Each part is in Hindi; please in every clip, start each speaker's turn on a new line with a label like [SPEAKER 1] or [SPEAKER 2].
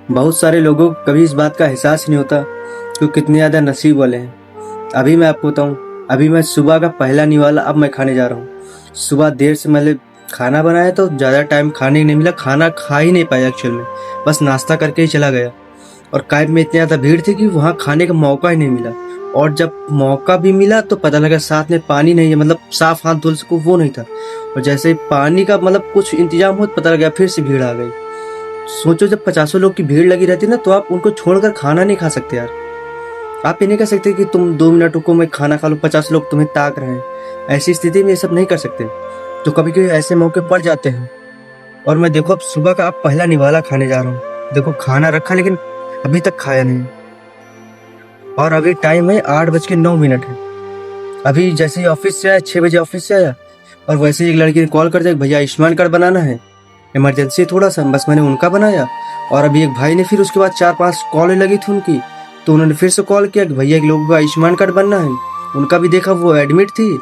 [SPEAKER 1] बहुत सारे लोगों को कभी इस बात का एहसास नहीं होता कि वो कितने ज़्यादा नसीब वाले हैं। अभी मैं आपको बताऊं, अभी मैं सुबह का पहला निवाला अब मैं खाने जा रहा हूँ। सुबह देर से मैंने खाना बनाया तो ज़्यादा टाइम खाने ही नहीं मिला, खाना खा ही नहीं पाया एक्चुअल में, बस नाश्ता करके ही चला गया। और कैब में इतनी ज़्यादा भीड़ थी कि वहाँ खाने का मौका ही नहीं मिला। और जब मौका भी मिला तो पता लगा साथ में पानी नहीं है, मतलब साफ हाथ धुल सको वो नहीं था। और जैसे ही पानी का मतलब कुछ इंतजाम हो तो पता लगा फिर से भीड़ आ गई। सोचो जब पचासों लोग की भीड़ लगी रहती ना तो आप उनको छोड़कर खाना नहीं खा सकते यार। आप ये नहीं कर सकते कि तुम 2 मिनट रुको मैं खाना खा लूँ, 50 लोग तुम्हें ताक रहे हैं। ऐसी स्थिति में ये सब नहीं कर सकते। तो कभी कभी ऐसे मौके पड़ जाते हैं। और मैं देखो अब सुबह का अब पहला निवाला खाने जा रहा हूँ। देखो खाना रखा लेकिन अभी तक खाया नहीं। और अभी टाइम है 8:09 है। अभी जैसे ही ऑफिस से आया, 6 बजे ऑफिस से आया, और वैसे ही एक लड़की ने कॉल कर दिया भैया आयुष्मान कार्ड बनाना है, इमरजेंसी थोड़ा सा, बस मैंने उनका बनाया। और अभी एक भाई ने फिर उसके बाद 4-5 कॉल लगी थी उनकी, तो उन्होंने फिर से कॉल किया कि भैया एक लोगों का आयुष्मान कार्ड बनना है। उनका भी देखा, वो एडमिट थी,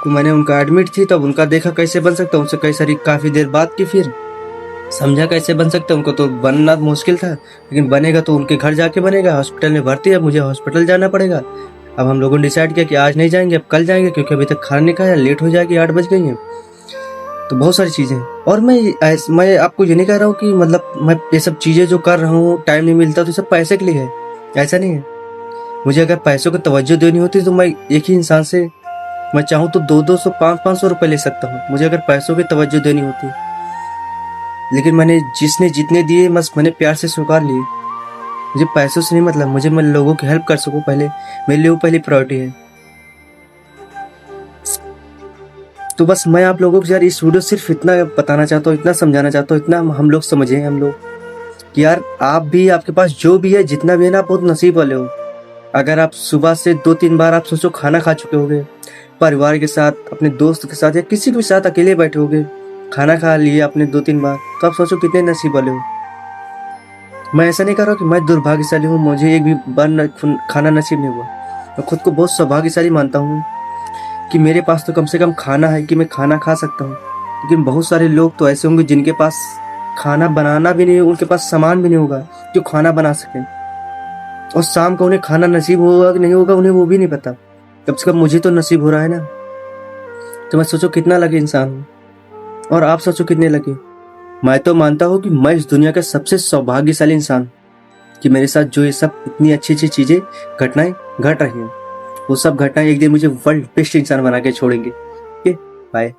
[SPEAKER 1] तो मैंने उनका एडमिट थी तब उनका देखा कैसे बन सकता, उनसे कई सारी काफ़ी देर बात की, फिर समझा कैसे बन सकता। उनको तो बनना मुश्किल था, लेकिन बनेगा तो उनके घर जाके बनेगा। हॉस्पिटल में भर्ती है, मुझे हॉस्पिटल जाना पड़ेगा। अब हम लोगों ने डिसाइड किया कि आज नहीं जाएंगे, अब कल जाएंगे, क्योंकि अभी तक खाना नहीं खाया, लेट हो जाएगी, 8 बज गई हैं। तो बहुत सारी चीज़ें। और मैं आपको ये नहीं कह रहा हूँ कि मतलब मैं ये सब चीज़ें जो कर रहा हूँ टाइम नहीं मिलता तो सब पैसे के लिए है, ऐसा नहीं है। मुझे अगर पैसों को तवज्जो देनी होती तो मैं एक ही इंसान से मैं चाहूँ तो 200-200 500-500 रुपये ले सकता हूँ, मुझे अगर पैसों की तवज्जो देनी होती। लेकिन मैंने जिसने जितने दिए बस मैंने प्यार से स्वीकार लिए। मुझे पैसों से नहीं मतलब, मुझे मैं लोगों की हेल्प कर सकूँ, पहले मेरे लिए वो पहली प्रायोरिटी है। तो बस मैं आप लोगों को यार इस वीडियो सिर्फ इतना बताना चाहता हूँ, इतना समझाना चाहता हूँ, इतना हम लोग समझें हम लोग कि यार आप भी, आपके पास जो भी है जितना भी है ना, आप बहुत नसीब वाले हो। अगर आप सुबह से 2-3 बार आप सोचो खाना खा चुके होगे, परिवार के साथ, अपने दोस्त के साथ, या किसी के भी साथ अकेले बैठे होगे, खाना खा लिए आपने 2-3 बार, तो आप सोचो कितने नसीब वाले हो। मैं ऐसा नहीं कर रहा कि मैं दुर्भाग्यशाली हूँ, मुझे एक भी बार खाना नसीब नहीं हुआ। मैं खुद को बहुत सौभाग्यशाली मानता हूँ कि मेरे पास तो कम से कम खाना है कि मैं खाना खा सकता हूँ। लेकिन बहुत सारे लोग तो ऐसे होंगे जिनके पास खाना बनाना भी नहीं, उनके पास सामान भी नहीं होगा जो खाना बना सकें, और शाम को उन्हें खाना नसीब होगा कि नहीं होगा उन्हें वो भी नहीं पता। कम से कम मुझे तो नसीब हो रहा है ना। तो मैं सोचो कितना लगे इंसान हूँ, और आप सोचो कितने लगे। मैं तो मानता हूँ कि मैं इस दुनिया का सबसे सौभाग्यशाली इंसान कि मेरे साथ जो ये सब इतनी अच्छी अच्छी चीज़ें, घटनाएं घट रही हैं, वो सब घटनाएं एक दिन मुझे वर्ल्ड बेस्ट इंसान बना के छोड़ेंगे। Okay, bye.